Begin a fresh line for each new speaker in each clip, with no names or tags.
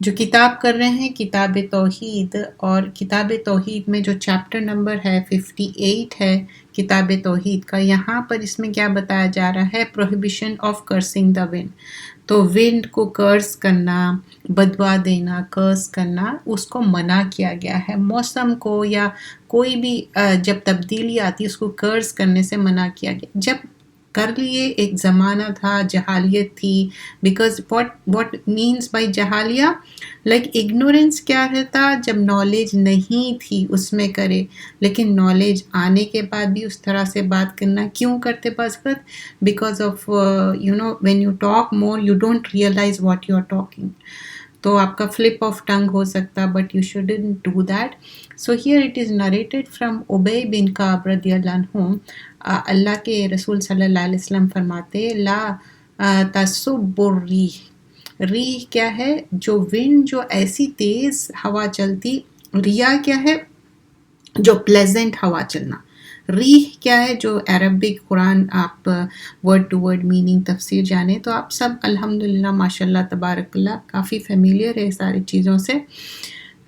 جو کتاب کر رہے ہیں کتاب توحید، اور کتاب توحید میں جو چیپٹر نمبر ہے 58 ہے کتاب توحید کا، یہاں پر اس میں کیا بتایا جا رہا ہے؟ پروہیبیشن آف کرسنگ دا ونڈ. تو ونڈ کو کرس کرنا، بدوا دینا، کرس کرنا، اس کو منع کیا گیا ہے. موسم کو یا کوئی بھی جب تبدیلی آتی ہے اس کو کرس کرنے سے منع کیا گیا. جب کر لیے، ایک زمانہ تھا جہالیت تھی، بیکاز what means by جہالیہ لائک اگنورینس کیا رہتا، جب نالج نہیں تھی اس میں کرے، لیکن نالج آنے کے بعد بھی اس طرح سے بات کرنا کیوں کرتے بعض وقت؟ Because of when you talk more you don't realise what you are talking. تو آپ کا فلپ آف ٹنگ ہو سکتا، but you shouldn't do that. So here it is narrated from Ubayy ibn کعب رضی اللہ عنہ. اللہ کے رسول صلی اللہ علیہ وسلم فرماتے لا تسب الریح. ریح کیا ہے؟ جو ونڈ، جو ایسی تیز ہوا چلتی. ریا کیا ہے؟ جو پلیزنٹ ہوا چلنا. ریح کیا ہے؟ جو عربک قرآن آپ ورڈ ٹو ورڈ میننگ تفسیر جانے تو آپ سب الحمدللہ ماشاء اللہ تبارک اللہ کافی فیملیئر ہے ساری چیزوں سے.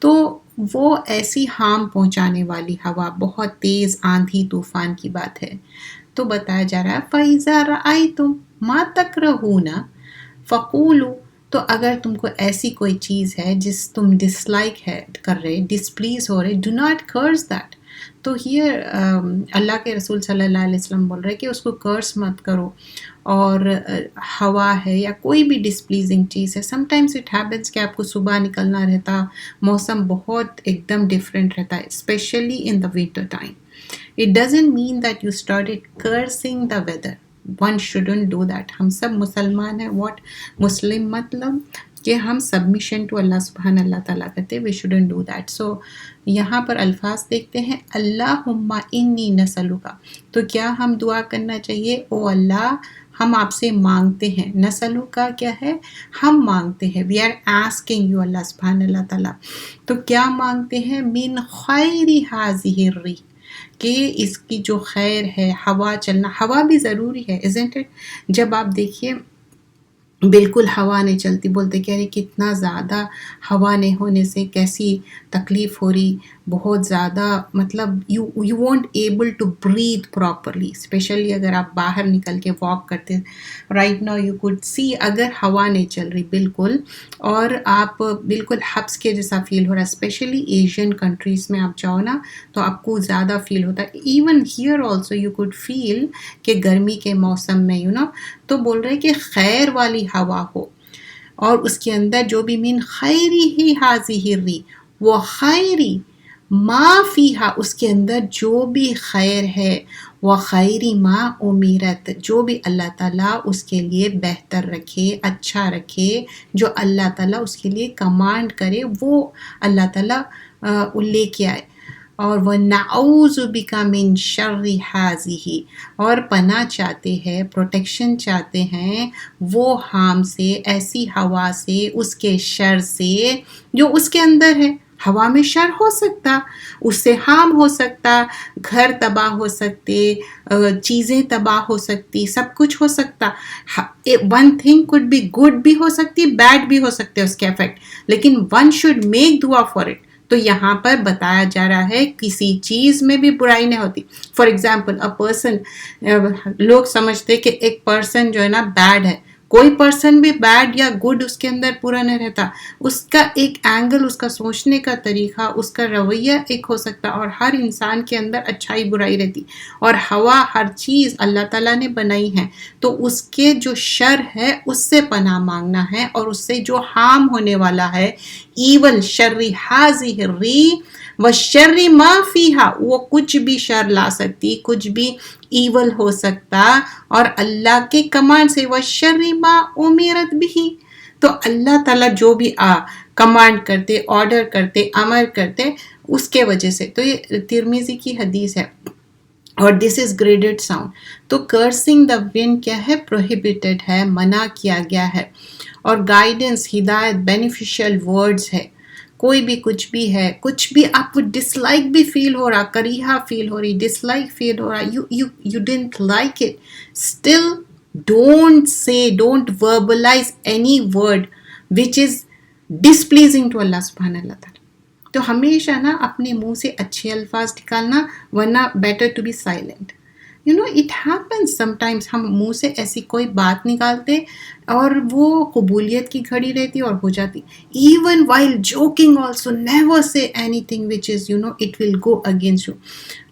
تو وہ ایسی ہارم پہنچانے والی ہوا، بہت تیز آندھی طوفان کی بات ہے. تو بتایا جا رہا ہے فَإِذَا رَأَيْتُم مَا تَكْرَهُونَ فَقُولُوا. تو اگر تم کو ایسی کوئی چیز ہے جس تم ڈس لائک ہے کر رہے، ڈس پلیز ہو رہے، ڈو ناٹ کرس دیٹ. تو ہیئر اللہ کے رسول صلی اللہ علیہ وسلم بول رہے کہ اس کو کرس مت کرو. اور ہوا ہے یا کوئی بھی ڈس پلیزنگ چیز ہے، سم ٹائمز اٹ ہیپنس کہ آپ کو صبح نکلنا رہتا، موسم بہت ایک دم ڈفرینٹ رہتا ہے، especially in the winter time. It doesn't mean that you started cursing the weather. One shouldn't do that. ہم سب مسلمان ہیں. What مسلم مطلب کہ ہم سبمیشن ٹو اللہ سبحانہ اللہ تعالیٰ کرتے. We shouldn't do that. So یہاں پر الفاظ دیکھتے ہیں اللہم انی نسلک. تو کیا ہم دعا کرنا چاہیے؟ او اللہ ہم آپ سے مانگتے ہیں. نسلک کا کیا ہے؟ ہم مانگتے ہیں. We are asking you اللہ سبحانہ اللہ تعالیٰ. تو کیا مانگتے ہیں؟ من خیر ہذہ الریح، کہ اس کی جو خیر ہے، ہوا چلنا. ہوا بھی ضروری ہے isn't it؟ جب آپ دیکھیے بالکل ہوا نہیں چلتی، بولتے کہہ رہے کتنا زیادہ ہوا نہیں ہونے سے کیسی تکلیف ہو رہی، بہت زیادہ مطلب you won't able to breathe properly, especially اگر آپ باہر نکل کے واک کرتے. Right now you could see اگر ہوا نہیں چل رہی بالکل، اور آپ بالکل حبس کے جیسا فیل ہو رہا ہے، اسپیشلی ایشین کنٹریز میں آپ جاؤ نا تو آپ کو زیادہ فیل ہوتا ہے. Even here also you could feel کہ گرمی کے موسم میں تو بول رہے کہ خیر والی ہوا ہو، اور اس کے اندر جو بھی من خیری ہی حاضی ری، وہ خیری ما فیہا، اس کے اندر جو بھی خیر ہے، وہ خیری ما امیرت، جو بھی اللہ تعالیٰ اس کے لیے بہتر رکھے، اچھا رکھے، جو اللہ تعالیٰ اس کے لیے کمانڈ کرے وہ اللہ تعالیٰ لے کے آئے. اور وَنَعُوذُ بِكَ مِن شَرِّ هَٰذِهِ، اور پناہ چاہتے ہیں، پروٹیکشن چاہتے ہیں وہ ہارم سے، ایسی ہوا سے، اس کے شر سے جو اس کے اندر ہے. ہوا میں شر ہو سکتا، اس سے ہارم ہو سکتا، گھر تباہ ہو سکتے، چیزیں تباہ ہو سکتی، سب کچھ ہو سکتا. One thing could be good بھی ہو سکتی، بیڈ بھی ہو سکتے اس کے افیکٹ، لیکن ون شوڈ میک دعا فار اٹ. تو یہاں پر بتایا جا رہا ہے کسی چیز میں بھی برائی نہیں ہوتی. فار ایگزامپل اے پرسن، لوگ سمجھتے کہ ایک پرسن جو ہے نا بیڈ ہے، کوئی پرسن بھی بیڈ یا گڈ اس کے اندر پورا نہیں رہتا. اس کا ایک اینگل، اس کا سوچنے کا طریقہ، اس کا رویہ ایک ہو سکتا، اور ہر انسان کے اندر اچھائی برائی رہتی. اور ہوا، ہر چیز اللہ تعالیٰ نے بنائی ہے، تو اس کے جو شر ہے اس سے پناہ مانگنا ہے، اور اس سے جو ہارم ہونے والا ہے، ایول شر ہذہ الریح وشر ما فیہا، وہ کچھ بھی شر لا سکتی، کچھ بھی ایول ہو سکتا، اور اللہ کے کمانڈ سے وشر ما امیرت بھی. تو اللہ تعالیٰ جو بھی کمانڈ کرتے، آرڈر کرتے، امر کرتے، اس کے وجہ سے. تو یہ ترمذی کی حدیث ہے، اور دس از گریڈڈ ساؤنڈ. تو کرسنگ دا ونڈ کیا ہے؟ پروہیبیٹڈ ہے، منع کیا گیا ہے. اور گائیڈنس، ہدایت، بینیفیشل ورڈز ہے. کوئی بھی کچھ بھی ہے، کچھ بھی آپ کو ڈس لائک بھی فیل ہو رہا، کریہا فیل ہو رہی، ڈس لائک فیل ہو رہا، you didn't like it, still don't say, don't verbalize any word which is displeasing to Allah सुब्हान अल्लाह ताला. तो हमेशा ना अपने मुंह से अच्छे अल्फाज निकालना, वरना better to be silent. You know it happens sometimes, हम मुंह से ऐसी कोई बात निकालते और वो कबूलियत की घड़ी रहती और हो जाती. Even while joking also never say anything which is you know it will go against you.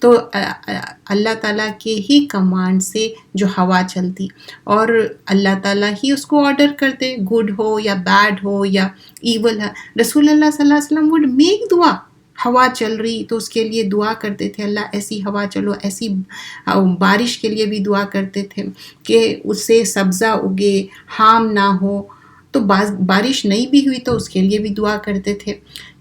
तो अल्लाह ताला के ही कमांड से जो हवा चलती और अल्लाह ताला ही उसको ऑर्डर करते, गुड हो या बैड हो या ईवल है. रसूलुल्लाह सल्लल्लाहु अलैहि वसल्लम वुड मेक दुआ. हवा चल रही तो उसके लिए दुआ करते थे, अल्लाह ऐसी हवा चलो, ऐसी बारिश के लिए भी दुआ करते थे कि उससे सब्ज़ा उगे, हार्म ना हो. तो बारिश नहीं भी हुई तो उसके लिए भी दुआ करते थे.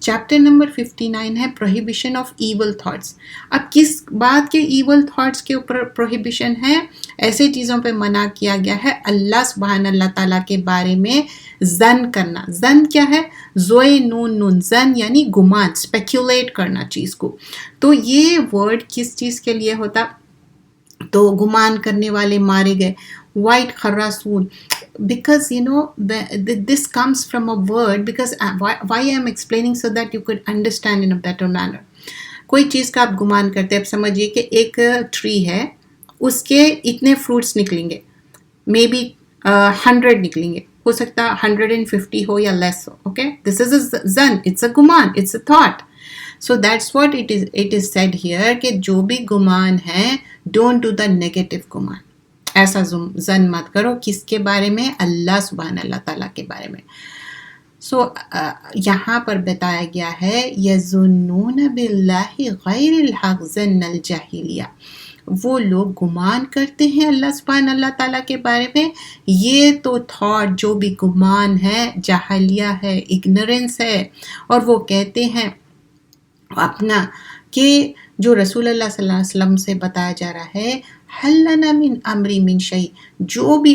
चैप्टर नंबर 59 है प्रोहिबिशन ऑफ ईवल थॉट्स. अब किस बात के ईवल थॉट्स के ऊपर प्रोहिबिशन है? ऐसे चीज़ों पे मना किया गया है अल्लाह सुब्हान अल्लाह ताला के बारे में जन करना. जन क्या है? जोए नून नून, जन यानी गुमान, स्पेक्युलेट करना चीज़ को. तो ये वर्ड किस चीज़ के लिए होता? तो गुमान करने वाले मारे गए. वाइट खर्रासून, because you know this comes from a word, because why I am explaining so that you could understand in a better manner. कोई चीज़ का आप गुमान करते हैं. अब समझिए कि एक ट्री है, उसके इतने फ्रूट्स निकलेंगे, मे बी 100 निकलेंगे, हो सकता 150 हो या लेस हो. ओके, दिस इज अ जन, it's a Guman, it's a thought. So that's what it is said here कि जो भी गुमान है, डोंट डू द नेगेटिव गुमान. ऐसा जन मत करो. किसके बारे में? अल्लाह सुब्हान अल्लाह ताला के बारे में. सो यहाँ पर बताया गया है यज़ुन्नून बिल्लाहि गैरिल हक़ ज़न्नल जाहिलिया. वो लोग गुमान करते हैं अल्लाह सुब्हान अल्लाह ताला के बारे में. ये तो थॉट, जो भी गुमान है, जाहिलिया है, इग्नोरेंस है. और वो कहते हैं अपना कि जो रसूलुल्लाह सल्लल्लाहु अलैहि वसल्लम से बताया जा रहा है, हल्लना मिन अमरी मिन शै, जो भी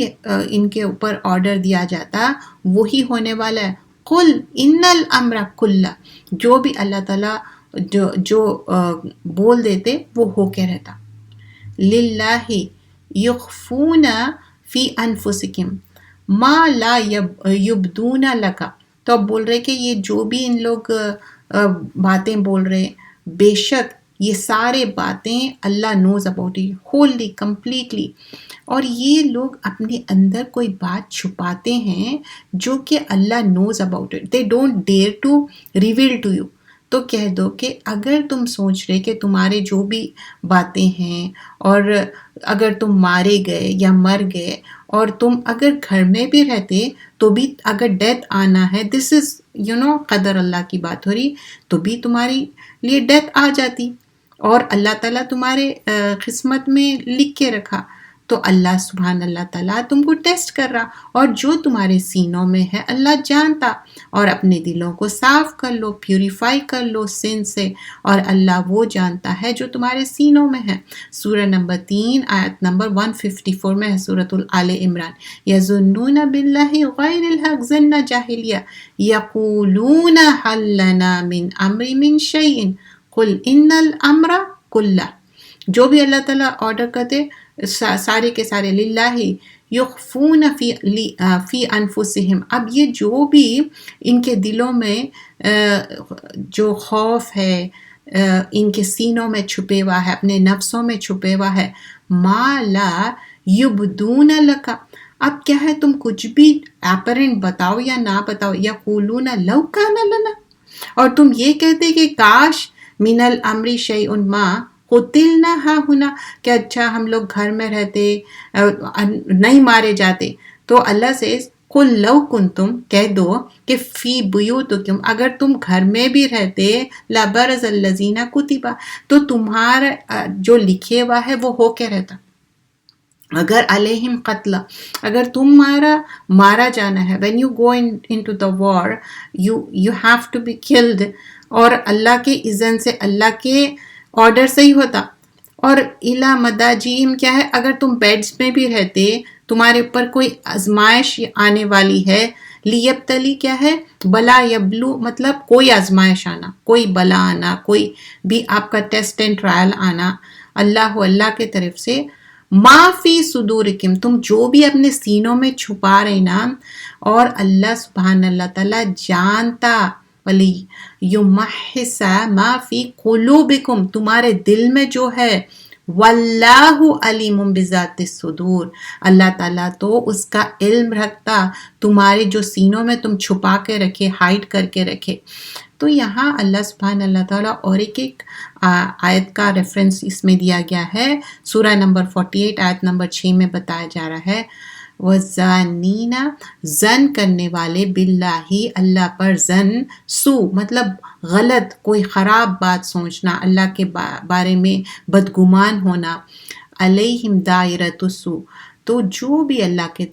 इनके ऊपर ऑर्डर दिया जाता वही होने वाला है. कुल इन्नल अमरा कुल्ला, जो भी अल्लाह ताला जो बोल देते वो होके रहता. लिल्लाहि युख्फूना फी अनफुसिकिम मा ला युबदूना लका. तो अब बोल रहे कि ये जो भी इन लोग बातें बोल रहे, बेशक ये सारे बातें Allah knows about it wholly completely. और ये लोग अपने अंदर कोई बात छुपाते हैं जो कि Allah knows about it, they don't dare to reveal to you. तो कह दो कि अगर तुम सोच रहे कि तुम्हारे जो भी बातें हैं, और अगर तुम मारे गए या मर गए, और तुम अगर घर में भी रहते तो भी अगर डेथ आना है, दिस इज़ यू नो कदर, अल्लाह की बात हो रही, तो भी तुम्हारी लिए डेथ आ जाती और अल्लाह ताला तुम्हारे किस्मत में लिख के रखा. तो अल्लाह सुब्हान अल्लाह ताला तुमको टेस्ट कर रहा, और जो तुम्हारे सीनों में है अल्लाह जानता. और अपने दिलों को साफ कर लो, प्यूरिफाई कर लो सिन से, और अल्लाह वो जानता है जो तुम्हारे सीनों में है. सूरह नंबर 3 आयत नंबर 154 में है, सूरतुल आले इमरान. यज़ुन्नून बिल्लाहि गैरिल हक़ ज़न्न जाहिलिया यक़ूलून हल लना मिन अम्रि मिन शैइन कुल इन्नल अम्रा कुल्ला. जो भी अल्लाह ताला ऑर्डर करते सारे के सारे लिल्लाही युख्फून फी अनफुसिहिम. अब ये जो भी इनके दिलों में जो खौफ है, इनके सीनों में छुपे हुआ है, अपने नफ्सों में छुपे हुआ है, मा ला युबदून लका. अब क्या है, तुम कुछ भी एपरेंट बताओ या ना बताओ, या कुलूना लौ काना लना, और तुम ये कहते कि काश मिनल अमरी शैउन मा कुतिल ना हा हुना, कि अच्छा हम लोग घर में रहते, नहीं मारे जाते. तो अल्लाह से कुल लव कुन, तुम कह दो कि फी बुयूतुकुम, अगर तुम घर में भी रहते, लबरज़ अल्लज़ीना कुतिबा, तो तुम्हारा जो लिखे हुआ है वो होके रहता. अगर अलैहिम कत्ला, अगर तुम्हारा मारा जाना है, when you go into the war, you have to be killed, और अल्लाह के इज़्न से, अल्लाह के ऑर्डर से ही होता. और इला मदाजीम क्या है, अगर तुम बेड्स में भी रहते, तुम्हारे ऊपर कोई आजमाइश आने वाली है, लियब्तली क्या है, बला यबलू, मतलब कोई आजमाइश आना, कोई बला आना, कोई भी आपका टेस्ट एंड ट्रायल आना, अल्लाह की तरफ से. माफी सुदूरिकुम, तुम जो भी अपने सीनों में छुपा रहे ना, और अल्लाह सुबहान अल्लाह ताला जानता, वली युमहिसा माफी कुलूबिकुम, तुम्हारे दिल में जो है, वल्लाहु अलीमुम बिजातिस सुदूर, अल्लाह ताला तो उसका इल्म रखता तुम्हारे जो सीनों में तुम छुपा के रखे, हाइड करके रखे। तो यहाँ अल्लाह सुब्हान अल्लाह ताला और एक आयत का रेफरेंस इसमें दिया गया है, सूरा नंबर 48 आयत नंबर 6 में बताया जा रहा है, वज़ानीना, जन करने वाले, बिल्लाही, अल्लाह पर, जन सू मतलब गलत, कोई ख़राब बात सोचना, अल्लाह के बारे में बदगुमान होना, अलैहिम दायरतुस्सू, तो जो भी अल्लाह के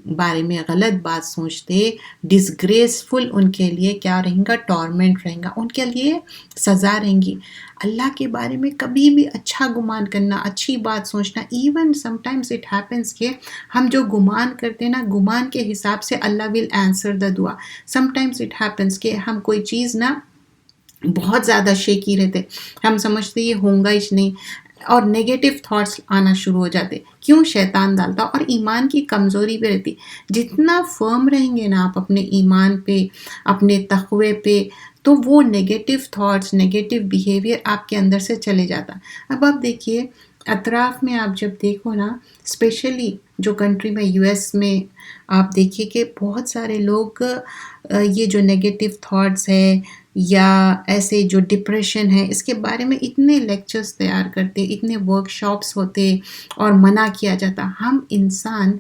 बारे में गलत बात सोचते, डिसग्रेसफुल उनके लिए क्या रहेगा, टॉर्मेंट रहेगा, उनके लिए सज़ा रहेंगी। अल्लाह के बारे में कभी भी अच्छा गुमान करना, अच्छी बात सोचना, इवन समटाइम्स इट हैपन्स कि हम जो गुमान करते हैं ना, गुमान के हिसाब से अल्लाह विल आंसर द दुआ। समटाइम्स इट हैपन्स कि हम कोई चीज़ ना बहुत ज़्यादा शेकी रहते, हम समझते ये होगा ही नहीं, और नेगेटिव थॉट्स आना शुरू हो जाते। क्यों? शैतान डालता, और ईमान की कमज़ोरी भी रहती। जितना फर्म रहेंगे ना आप अपने ईमान पे, अपने तक़वे पे, तो वो नेगेटिव थॉट्स, नेगेटिव बिहेवियर आपके अंदर से चले जाता। अब आप देखिए अतराफ़ में, आप जब देखो ना, स्पेशली जो कंट्री में, यूएस में, आप देखिए कि बहुत सारे लोग ये जो नेगेटिव थॉट्स है या ऐसे जो डिप्रेशन है, इसके बारे में इतने लेक्चर्स तैयार करते, इतने वर्कशॉप्स होते और मना किया जाता। हम इंसान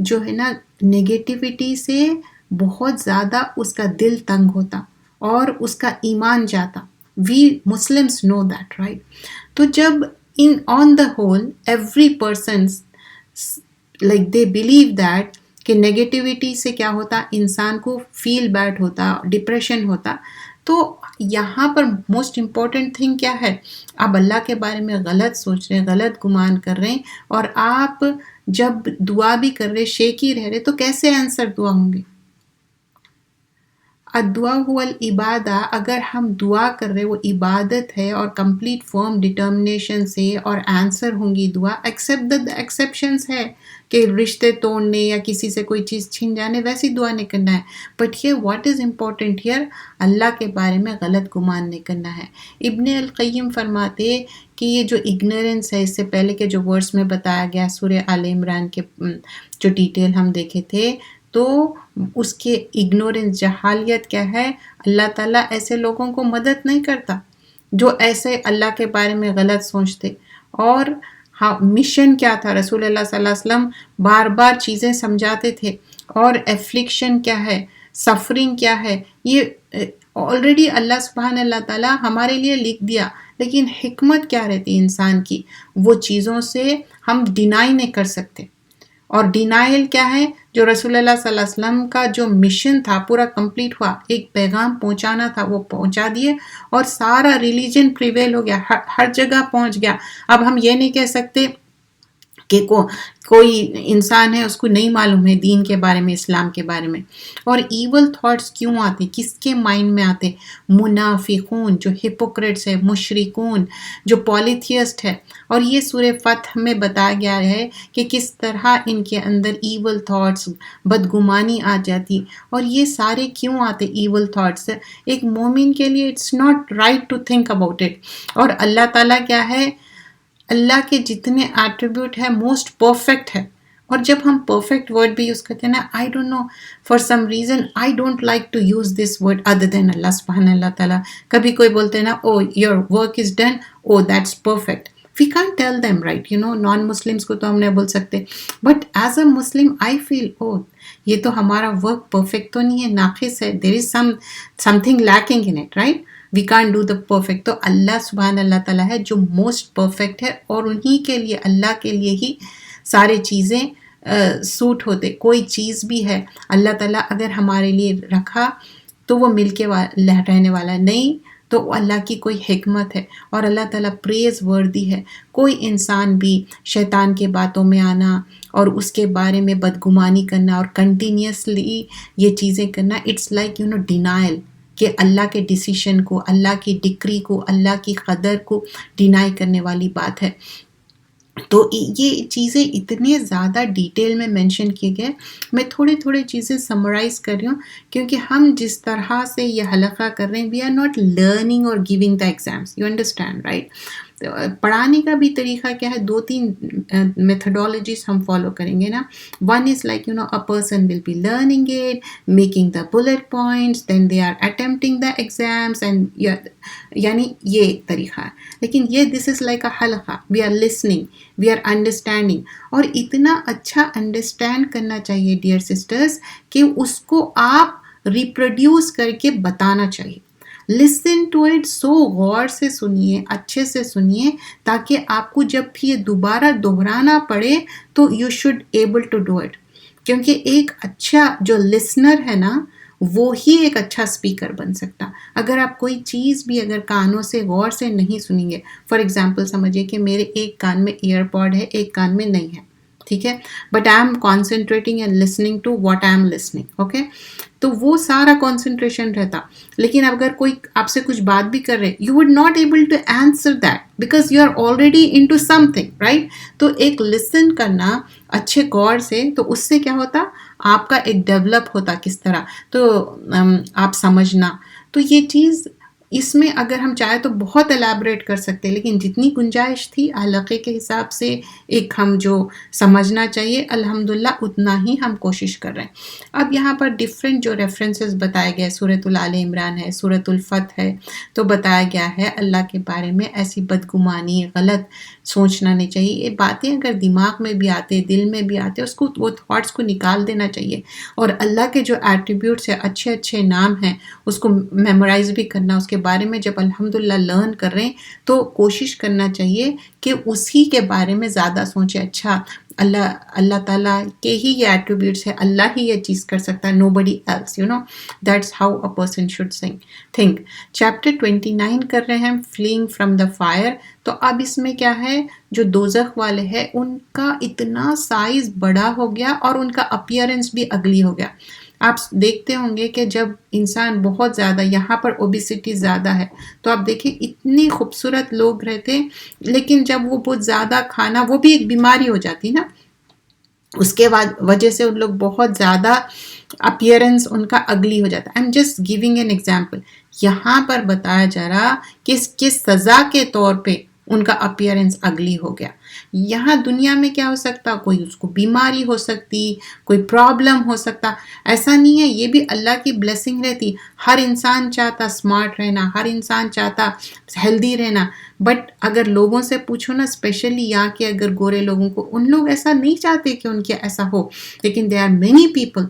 जो है ना, नेगेटिविटी से बहुत ज़्यादा उसका दिल तंग होता और उसका ईमान जाता। We Muslims know that, right? तो जब in on the whole every person like they believe that कि नेगेटिविटी से क्या होता, इंसान को फील बैड होता, डिप्रेशन होता। तो यहाँ पर मोस्ट इम्पॉर्टेंट थिंग क्या है, आप अल्लाह के बारे में गलत सोच रहे हैं, गलत गुमान कर रहे हैं, और आप जब दुआ भी कर रहे, शेकी रह रहे, तो कैसे आंसर दुआ होंगे? अदुआ हुवल इबादा, अगर हम दुआ कर रहे, वो इबादत है और कंप्लीट फर्म डिटर्मिनेशन से, और आंसर होंगी दुआ, एक्सेप्ट द एक्सेप्शंस है कि रिश्ते तोड़ने या किसी से कोई चीज़ छीन जाने, वैसी दुआ नहीं करना है। But here what is important, here Allah के बारे में गलत गुमान नहीं करना है। इब्न अल क़य्यिम फरमाते कि ये जो इग्नोरेंस है, इससे पहले के जो वर्ड्स में बताया गया सूरह आल इमरान के जो डिटेल हम देखे थे, तो उसके इग्नोरेंस, जहालियत क्या है, अल्लाह ताला ऐसे लोगों को मदद नहीं करता जो ऐसे अल्लाह के बारे में गलत सोचते। और हाँ, मिशन क्या था, रसूलुल्लाह सल्लल्लाहु अलैहि वसल्लम बार बार चीज़ें समझाते थे, और एफ्लिक्शन क्या है, सफरिंग क्या है, ये ऑलरेडी अल्लाह सुब्हान अल्लाह ताला हमारे लिए लिख दिया। लेकिन हिकमत क्या रहती इंसान की, वो चीज़ों से हम डिनाई नहीं कर सकते। और डिनाइल क्या है, जो रसूलुल्लाह सल्लल्लाहु अलैहि वसल्लम का जो मिशन था पूरा कंप्लीट हुआ, एक पैगाम पहुंचाना था, वो पहुंचा दिए, और सारा रिलीजन प्रिवेल हो गया, हर जगह पहुंच गया। अब हम ये नहीं कह सकते कि कोई इंसान है उसको नहीं मालूम है दीन के बारे में, इस्लाम के बारे में। और ईवल थॉट्स क्यों आते, किसके माइंड में आते? मुनाफिकून, जो हिपोक्रेट्स है, मुशरिकून, जो पॉलीथियस्ट है। और ये सूरह फतह में बताया गया है कि किस तरह इनके अंदर ईवल थॉट्स, बदगुमानी आ जाती। और ये सारे क्यों आते ईवल थॉट्स? एक मोमिन के लिए it's not right to think about it. और अल्लाह ताला क्या है, अल्लाह के जितने एट्रीब्यूट है मोस्ट परफेक्ट है। और जब हम परफेक्ट वर्ड भी यूज़ करते हैं ना, I don't know, for some reason I don't like to use this word other than Allah सुब्हान अल्लाह ताला। कभी कोई बोलते हैं ना, oh your work is done, oh that's perfect, we can't tell them, right? You know, non Muslims को तो हम नहीं बोल सकते, but as a Muslim I feel, oh ये तो हमारा वर्क परफेक्ट तो नहीं है, नाक़िस है, there is something lacking in it, right? We can't do the perfect. तो अल्लाह सुब्हान अल्लाह ताला है जो मोस्ट परफेक्ट है, और उन्हीं के लिए, अल्लाह के लिए ही सारी चीज़ें सूट होते। कोई चीज़ भी है अल्लाह ताला अगर हमारे लिए रखा तो वो मिल के रहने वाला, नहीं तो अल्लाह की कोई हिकमत है, और अल्लाह ताला प्रेज वर्दी है। कोई इंसान भी शैतान के बातों में आना और उसके बारे में बदगुमानी करना और कंटिन्यूसली ये चीज़ें करना, it's like, you know, denial, कि अल्लाह के डिसीशन को, अल्लाह की डिक्री को, अल्लाह की कदर को डिनाई करने वाली बात है। تو یہ چیزیں اتنے زیادہ ڈیٹیل میں مینشن کیے گئے. میں تھوڑے چیزیں سمرائز کر رہی ہوں کیونکہ ہم جس طرح سے یہ حلقہ کر رہے ہیں وی آر ناٹ لرننگ اور giving the exams. You understand right? پڑھانے کا بھی طریقہ کیا ہے، 2-3 میتھڈالوجیز ہم فالو کریں گے نا. One is like a person will be learning it, making the bullet points, then they are attempting the exams and یعنی یہ ایک طریقہ ہے. لیکن یہ دس از لائک اے حلقہ، we are listening, we are understanding, اور اتنا اچھا انڈرسٹینڈ کرنا چاہیے ڈیئر سسٹرز کہ اس کو آپ ریپروڈیوس کر کے بتانا چاہیے. لسن ٹو اٹ، سو غور سے سنیے، اچھے سے سنیے، تاکہ آپ کو جب بھی یہ دوبارہ دہرانا پڑے تو you should able to do it. کیونکہ ایک اچھا جو لسنر ہے نا وہی ایک اچھا اسپیکر بن سکتا. اگر آپ کوئی چیز بھی اگر کانوں سے غور سے نہیں سنیں گے، فار ایگزامپل سمجھیے کہ میرے ایک کان میں ایئر پوڈ ہے، ایک کان میں نہیں ہے، ٹھیک ہے، but I am concentrating and listening to what I am listening, okay, تو وہ سارا کانسنٹریشن رہتا. لیکن اگر کوئی آپ سے کچھ بات بھی کر رہے، you would not able to answer that because you are already into something, right? تو ایک لسن کرنا اچھے غور سے، تو اس سے کیا ہوتا، آپ کا ایک ڈیولپ ہوتا کس طرح، تو آپ سمجھنا. تو یہ چیز اس میں اگر ہم چاہیں تو بہت الیبریٹ کر سکتے، لیکن جتنی گنجائش تھی حلقے کے حساب سے ایک ہم جو سمجھنا چاہیے الحمدللہ اتنا ہی ہم کوشش کر رہے ہیں. اب یہاں پر ڈفرینٹ جو ریفرنسز بتائے گئے، سورۃ آل عمران ہے، سورۃ الفتح ہے، تو بتایا گیا ہے اللہ کے بارے میں ایسی بدگمانی، غلط سوچنا نہیں چاہیے. یہ باتیں اگر دماغ میں بھی آتے، دل میں بھی آتے، اس کو وہ تھاٹس کو نکال دینا چاہیے. اور اللہ کے جو ایٹریبیوٹس ہیں، اچھے اچھے نام ہیں، اس کو میمورائز بھی کرنا. اس کے بارے میں جب الحمدللہ لرن کر رہے ہیں تو کوشش کرنا چاہیے کہ اسی کے بارے میں زیادہ سوچیں. اچھا اللہ تعالیٰ کے ہی یہ ایٹریبیوٹس ہے، اللہ ہی یہ چیز کر سکتا ہے، nobody else, that's how a person should think. Chapter 29 کر رہے ہیں fleeing from the fire. تو اب اس میں کیا ہے، جو دوزخ والے ہیں ان کا اتنا سائز بڑا ہو گیا اور ان کا اپیئرنس بھی اگلی ہو گیا. آپ دیکھتے ہوں گے کہ جب انسان بہت زیادہ، یہاں پر اوبیسٹی زیادہ ہے، تو آپ دیکھیں اتنی خوبصورت لوگ رہتے، لیکن جب وہ بہت زیادہ کھانا، وہ بھی ایک بیماری ہو جاتی نا، اس کے بعد وجہ سے ان لوگ بہت زیادہ اپیئرنس ان کا اگلی ہو جاتا. I am just giving an example. یہاں پر بتایا جا رہا کہ کس سزا کے طور پہ ان کا اپیئرنس اگلی ہو گیا. یہاں دنیا میں کیا ہو سکتا، کوئی اس کو بیماری ہو سکتی، کوئی پرابلم ہو سکتا. ایسا نہیں ہے، یہ بھی اللہ کی بلیسنگ رہتی. ہر انسان چاہتا اسمارٹ رہنا، ہر انسان چاہتا ہیلدی رہنا، بٹ اگر لوگوں سے پوچھو نا، اسپیشلی یہاں کے اگر گورے لوگوں کو، ان لوگ ایسا نہیں چاہتے کہ ان کے ایسا ہو. لیکن دے آر مینی پیپل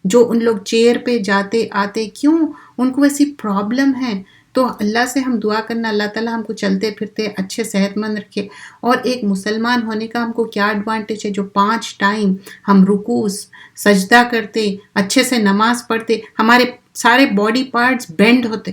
جو ان لوگ چیئر پہ جاتے آتے، کیوں؟ ان کو ایسی پرابلم ہے. تو اللہ سے ہم دعا کرنا اللہ تعالیٰ ہم کو چلتے پھرتے اچھے صحت مند رکھے. اور ایک مسلمان ہونے کا ہم کو کیا ایڈوانٹیج ہے، جو 5 ٹائم ہم رکوع سجدہ کرتے، اچھے سے نماز پڑھتے، ہمارے سارے باڈی پارٹس بینڈ ہوتے،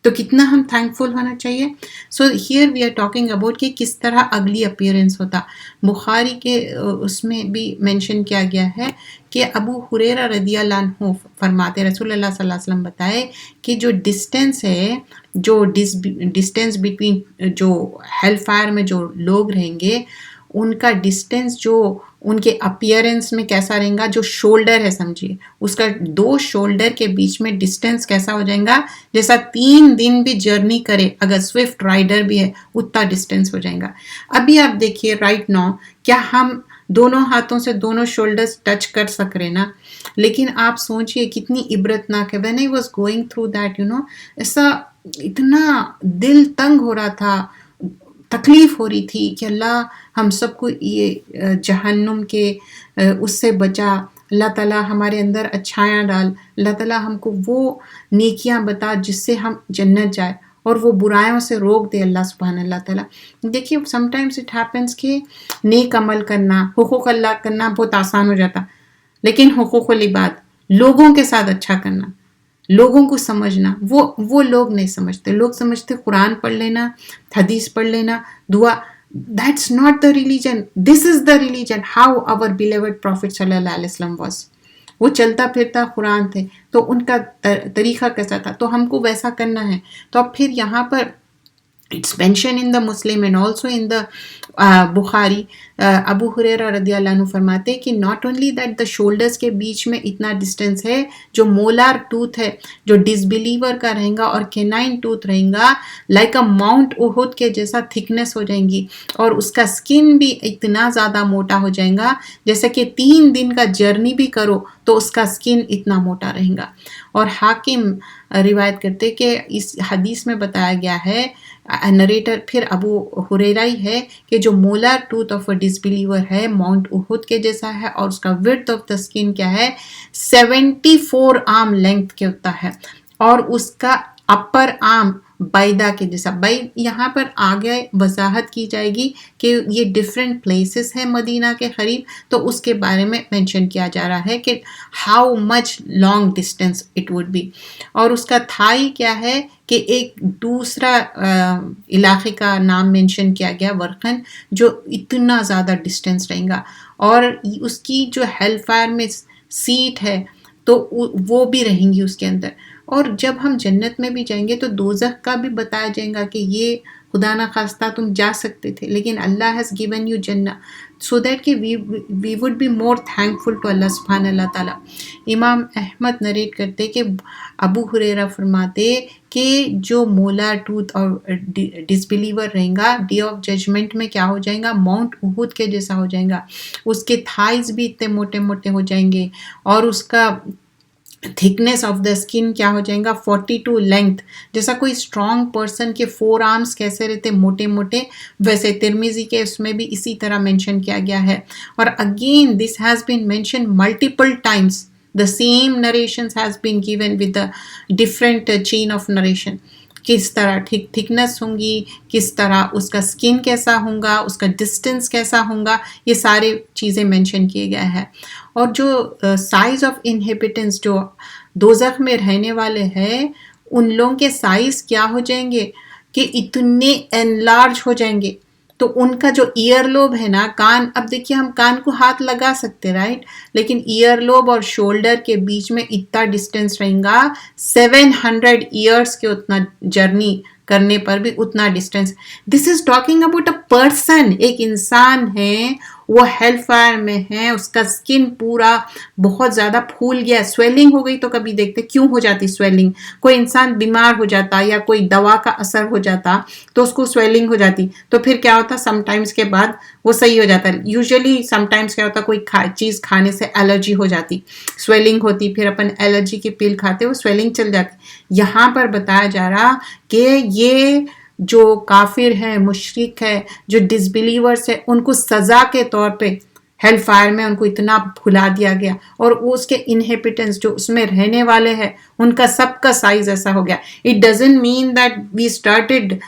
تو کتنا ہم تھینک فل ہونا چاہیے. So here we are talking about کہ کس طرح اگلی اپیئرنس ہوتا. بخاری کے اس میں بھی مینشن کیا گیا ہے کہ ابو ہریرہ رضی اللہ عنہ فرماتے، رسول اللہ صلی اللہ علیہ وسلم بتائے کہ جو ڈسٹینس ہے، جو ڈسٹینس بٹوین جو ہیل فائر میں جو لوگ رہیں گے، ان کا ڈسٹینس جو ان کے اپیئرنس میں کیسا رہیں گا، جو شولڈر ہے سمجھیے، اس کا 2 شولڈر کے بیچ میں ڈسٹینس کیسا ہو جائے گا، جیسا 3 دن بھی جرنی کرے اگر سوئفٹ رائڈر بھی ہے اتنا ڈسٹینس ہو جائے گا. ابھی آپ دیکھیے رائٹ ناؤ، کیا ہم دونوں ہاتھوں سے دونوں شولڈرز ٹچ کر سک رہے نا؟ لیکن آپ سوچئے کتنی عبرتناک ہے. When I was going through that ایسا اتنا دل تنگ ہو رہا تھا، تکلیف ہو رہی تھی کہ اللہ ہم سب کو یہ جہنم کے اس سے بچا، اللہ تعالیٰ ہمارے اندر اچھائیاں ڈال، اللہ تعالیٰ ہم کو وہ نیکیاں بتا جس سے ہم جنت جائے، اور وہ برائیوں سے روک دے اللہ سبحانہ. اللہ تعالیٰ دیکھیے سم ٹائمز اٹ ہیپنس کہ نیک عمل کرنا، حقوق اللہ کرنا بہت آسان ہو جاتا، لیکن حقوق العباد، لوگوں کے ساتھ اچھا کرنا، لوگوں کو سمجھنا، وہ لوگ نہیں سمجھتے. لوگ سمجھتے قرآن پڑھ لینا، حدیث پڑھ لینا، دعا. That's not the religion. This is the religion. How our beloved Prophet صلی اللہ علیہ وسلم was. وہ چلتا پھرتا قرآن تھے، تو ان کا طریقہ کیسا تھا، تو ہم کو ویسا کرنا ہے. تو اب پھر یہاں پر It's mentioned in the Muslim and also in the Bukhari. Abu Huraira रदियल्लाहु अन्हु फरमाते कि not only that the shoulders के बीच में इतना डिस्टेंस है, जो मोलार टूथ है जो डिसबिलीवर का रहेगा और केनाइन टूथ रहेगा लाइक अ माउंट उहुद के जैसा थिकनेस हो जाएंगी, और उसका स्किन भी इतना ज़्यादा मोटा हो जाएगा जैसे कि 3 दिन का जर्नी भी करो तो उसका स्किन इतना मोटा रहेगा। और हाकिम रिवायत करते कि इस हदीस में बताया गया है, नरेटर फिर अबू हुरैरा ही है, कि जो molar tooth of a disbeliever है माउंट उहुद के जैसा है, और उसका विड्थ ऑफ द स्किन क्या है 74 आर्म लेंथ के होता है, और उसका अपर आर्म बैदा के जैसा। यहाँ पर आगे वजाहत की जाएगी कि ये डिफरेंट प्लेसेस है मदीना के करीब, तो उसके बारे में मेंशन किया जा रहा है कि how much long distance it would be. और उसका थाई क्या है कि एक दूसरा इलाके का नाम मेंशन किया गया वर्कन, जो इतना ज़्यादा डिस्टेंस रहेगा, और उसकी जो हेल फायर में सीट है तो वो भी रहेंगी उसके अंदर। और जब हम जन्नत में भी जाएंगे तो दोज़ख का भी बताया जाएगा कि ये खुदा ना खास्ता तुम जा सकते थे, लेकिन अल्लाह हैज़ गिवन यू जन्नत सो दैट कि we would be more thankful to Allah सुब्हान अल्लाह ताला। इमाम अहमद नरेट करते कि अबू हुरैरा फरमाते कि जो मोला टूथ और डिसबिलीवर रहेगा डे ऑफ जजमेंट में क्या हो जाएगा, माउंट उहुद के जैसा हो जाएगा, उसके थाइज भी इतने मोटे मोटे हो जाएंगे, और उसका थिकनेस ऑफ द स्किन क्या हो जाएगा 42 लेंथ। जैसा कोई स्ट्रॉन्ग पर्सन के 4 आर्म्स कैसे रहते मोटे मोटे, वैसे तिरमिजी के उसमें भी इसी तरह मेंशन किया गया है। और again this has been mention multiple times, the same narrations has been given with the different chain of narration. किस तरह थिकनेस होंगी, किस तरह उसका स्किन कैसा होगा, उसका डिस्टेंस कैसा होगा, ये सारे चीज़ें मेंशन किए गए हैं। और जो साइज़ ऑफ इनहेबिटेंट्स जो दोज़ख में रहने वाले हैं, उन लोगों के साइज़ क्या हो जाएंगे कि इतने एनलार्ज हो जाएंगे, तो उनका जो ईयर लोब है ना, कान, अब देखिए हम कान को हाथ लगा सकते राइट, लेकिन ईयर लोब और शोल्डर के बीच में इतना डिस्टेंस रहेगा 700 ईयर्स के उतना जर्नी करने पर भी उतना distance. This is talking about a person, एक इंसान है, वो हेल फायर में है, उसका स्किन पूरा बहुत ज़्यादा फूल गया, स्वेलिंग हो गई। तो कभी देखते क्यों हो जाती स्वेलिंग, कोई इंसान बीमार हो जाता या कोई दवा का असर हो जाता तो उसको स्वेलिंग हो जाती, तो फिर क्या होता समटाइम्स के बाद वो सही हो जाता है। यूजुअली समटाइम्स क्या होता, कोई चीज़ खाने से एलर्जी हो जाती, स्वेलिंग होती, फिर अपन एलर्जी की पिल खाते वो स्वेलिंग चल जाती। यहाँ पर बताया जा रहा कि ये जो काफिर है, मुशरिक है, जो डिसबिलीवर्स है, उनको सज़ा के तौर पे हेल फायर में उनको इतना फुला दिया गया, और वो उसके इनहेबिटेंट्स जो उसमें रहने वाले हैं उनका सबका साइज ऐसा हो गया। It doesn't mean that we started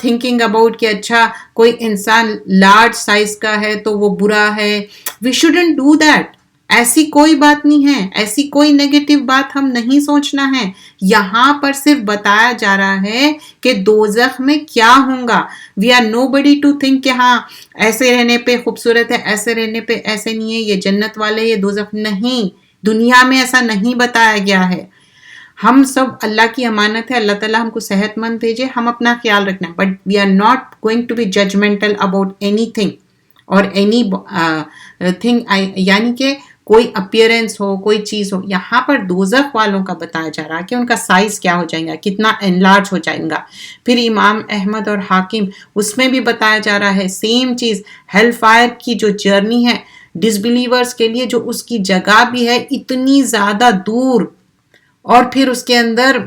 thinking about कि अच्छा कोई इंसान लार्ज साइज का है तो वो बुरा है। We shouldn't do that. ऐसी कोई बात नहीं है, ऐसी कोई नेगेटिव बात हम नहीं सोचना है। यहाँ पर सिर्फ बताया जा रहा है कि दोज़ख में क्या होगा। We are nobody to think कि हाँ ऐसे रहने पे खूबसूरत है, ऐसे रहने पे ऐसे नहीं है, ये जन्नत वाले, ये दोज़ख नहीं। दुनिया में ऐसा नहीं बताया गया है। हम सब अल्लाह की अमानत है, अल्लाह ताला हमको सेहतमंद भेजे, हम अपना ख्याल रखना, but we are not going to be judgemental about anything और एनी थिंग, यानी कि कोई अपीयरेंस हो, कोई चीज़ हो। यहाँ पर दोज़ख वालों का बताया जा रहा है कि उनका साइज़ क्या हो जाएगा, कितना एनलार्ज हो जाएगा। फिर इमाम अहमद और हाकिम उसमें भी बताया जा रहा है सेम चीज़, हेल फायर की जो जर्नी है डिसबिलीवर्स के लिए, जो उसकी जगह भी है इतनी ज़्यादा दूर, और फिर उसके अंदर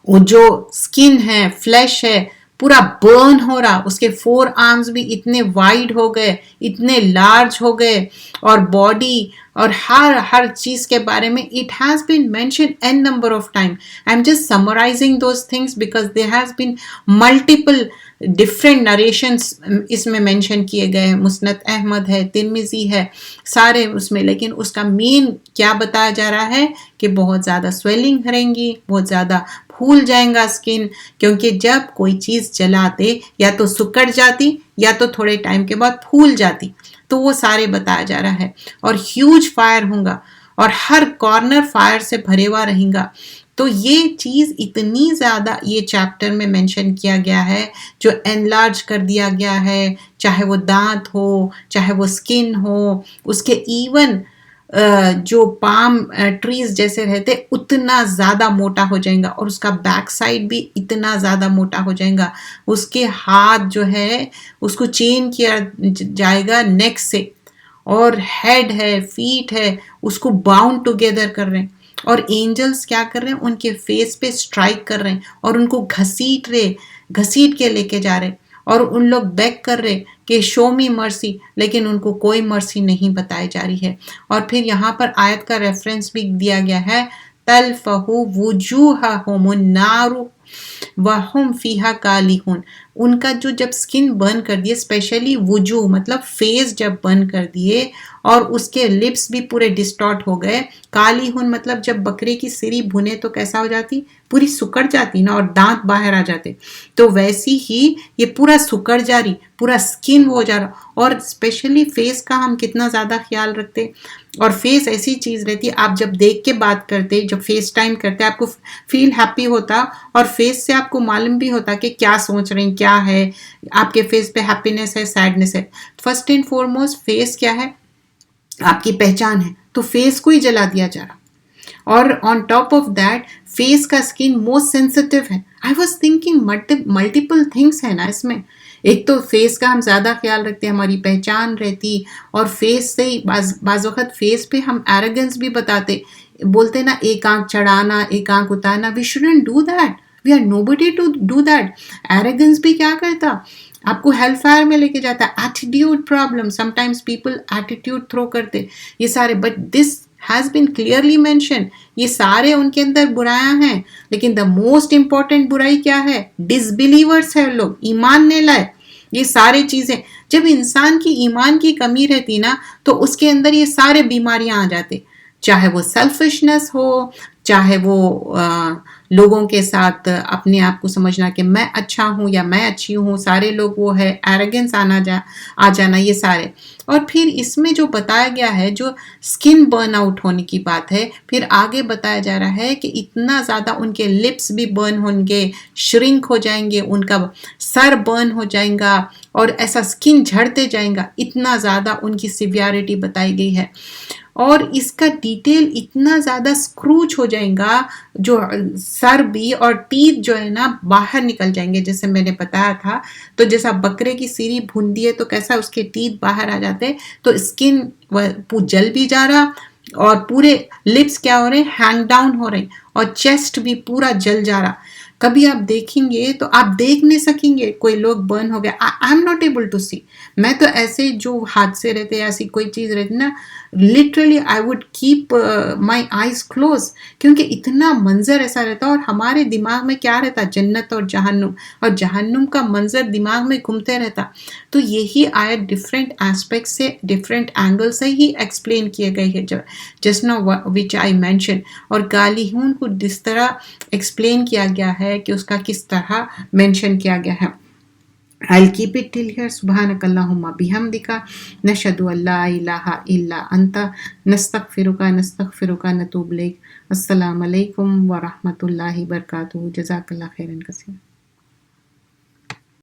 वो जो स्किन है, फ्लैश है, पूरा बर्न हो रहा, उसके 4 आर्म्स भी इतने वाइड हो गए, इतने लार्ज हो गए, और बॉडी और हर चीज के बारे में it has been mention an number of time. I am just summarising those things because there has been multiple different narrations इसमें मेंशन किए गए हैं। मुस्नद अहमद है, तिरमिजी है, सारे उसमें, लेकिन उसका मेन क्या बताया जा रहा है कि बहुत ज़्यादा स्वेलिंग रहेंगी, बहुत ज़्यादा फूल जाएगा स्किन, क्योंकि जब कोई चीज़ जलाते या तो सुकड़ जाती या तो थोड़े टाइम के बाद फूल जाती, तो वो सारे बताया जा रहा है। और ह्यूज फायर होगा और हर कॉर्नर फायर से भरे हुआ रहेगा। تو یہ چیز اتنی زیادہ یہ چیپٹر میں مینشن کیا گیا ہے، جو انلارج کر دیا گیا ہے، چاہے وہ دانت ہو، چاہے وہ سکن ہو، اس کے ایون جو پام ٹریز جیسے رہتے اتنا زیادہ موٹا ہو جائیں گا، اور اس کا بیک سائڈ بھی اتنا زیادہ موٹا ہو جائیں گا، اس کے ہاتھ جو ہے اس کو چین کیا جائے گا نیک سے، اور ہیڈ ہے، فیٹ ہے، اس کو باؤنڈ ٹوگیدر کر رہے ہیں، اور اینجلز کیا کر رہے ہیں، ان کے فیس پہ سٹرائک کر رہے ہیں اور ان کو گھسیٹ کے لے کے جا رہے ہیں، اور ان لوگ بیک کر رہے کہ شو می مرسی، لیکن ان کو کوئی مرسی نہیں بتائی جا رہی ہے۔ اور پھر یہاں پر آیت کا ریفرنس بھی دیا گیا ہے، تلفح وجوہہم النار وہم فیہا کالحون، ان کا جو جب سکن برن کر دیے، اسپیشلی وجوہ مطلب فیس جب برن کر دیے، اور اس کے لپس بھی پورے ڈسٹارٹ ہو گئے، کالحون مطلب جب بکرے کی سری بھنے تو کیسا ہو جاتی، پوری سکڑ جاتی نا، اور دانت باہر آ جاتے، تو ویسی ہی یہ پورا سکڑ جا رہی، پورا سکن وہ جا رہا، اور اسپیشلی فیس کا ہم کتنا زیادہ خیال رکھتے، اور فیس ایسی چیز رہتی ہے، آپ جب دیکھ کے بات کرتے، جب فیس ٹائم کرتے، آپ کو فیل ہیپی ہوتا، اور فیس سے آپ کو معلوم بھی ہوتا کہ کیا سوچ رہے ہیں، کیا ہے آپ کے فیس پہ، ہیپینس ہے، سیڈنس ہے۔ فرسٹ اینڈ فارموسٹ فیس کیا ہے، آپ کی پہچان ہے، تو فیس کو ہی جلا دیا جا رہا، اور on top of that face کا اسکن موسٹ سینسٹیو ہے۔ I was thinking multiple things ہے نا اس میں، ایک تو فیس کا ہم زیادہ خیال رکھتے، ہماری پہچان رہتی، اور فیس سے ہی بعض وقت فیس پہ ہم ایروگنس بھی بتاتے، بولتے نا ایک آنکھ چڑھانا، ایک آنکھ اتارنا، we shouldn't do that, we are nobody to do that. Arrogance بھی کیا کرتا، آپ کو ہیل فائر میں لے کے جاتا ہے، attitude problem, some times people attitude through کرتے، یہ سارے، but this has been clearly mention, یہ سارے ان کے اندر برائیاں ہیں، لیکن دا موسٹ امپورٹنٹ برائی کیا ہے، ڈس بلیورس ہے لوگ، ایمان نہیں لائے، یہ سارے چیزیں، جب انسان کی ایمان کی کمی رہتی نا، تو اس کے اندر یہ سارے بیماریاں آ جاتے، چاہے وہ سیلفشنس ہو، چاہے وہ لوگوں کے ساتھ اپنے آپ کو سمجھنا کہ میں اچھا ہوں یا میں اچھی ہوں، سارے لوگ وہ ہے، ایروگنس آ جانا، یہ سارے۔ اور پھر اس میں جو بتایا گیا ہے، جو سکن برن آؤٹ ہونے کی بات ہے، پھر آگے بتایا جا رہا ہے کہ اتنا زیادہ ان کے لپس بھی برن ہوں گے، شرنک ہو جائیں گے، ان کا سر برن ہو جائیں گا، اور ایسا سکن جھڑتے جائیں گا، اتنا زیادہ ان کی سیویرٹی بتائی گئی ہے، اور اس کا ڈیٹیل اتنا زیادہ سکروچ ہو جائیں گا، جو سر بھی اور ٹیتھ جو ہے نا باہر نکل جائیں گے، جیسے میں نے بتایا تھا، تو جیسا بکرے کی سیری بھوندی ہے تو کیسا اس کے ٹیتھ باہر آ جاتے، تو اسکن جل بھی جا رہا، اور پورے لپس کیا ہو رہے ہیں، ہینگ ڈاؤن ہو رہے ہیں، اور چیسٹ بھی پورا جل جا رہا۔ کبھی آپ دیکھیں گے تو آپ دیکھ نہیں سکیں گے کوئی لوگ برن ہو گیا، I am not able to see, میں تو ایسے جو حادثے رہتے، ایسی کوئی چیز رہتی نا، literally I would keep my eyes close, کیونکہ اتنا منظر ایسا رہتا، اور ہمارے دماغ میں کیا رہتا، جنت اور جہنم، اور جہنم کا منظر دماغ میں گھومتے رہتا، تو یہی آیت ڈفرینٹ ایسپیکٹ سے، ڈفرینٹ اینگل سے ہی ایکسپلین کیے گئے ہیں، just know which I mention, اور کالحون کو جس طرح ایکسپلین کیا گیا ہے کہ اس کا کس طرح مینشن کیا گیا ہے۔ I'll keep it till here. سبحانک اللہم بحمدک، نشہد ان لا الہ الا انت، نستغفرک نتوب الیک۔ السلام علیکم ورحمۃ اللہ وبرکاتہ۔ جزاک اللہ خیرا کثیرا۔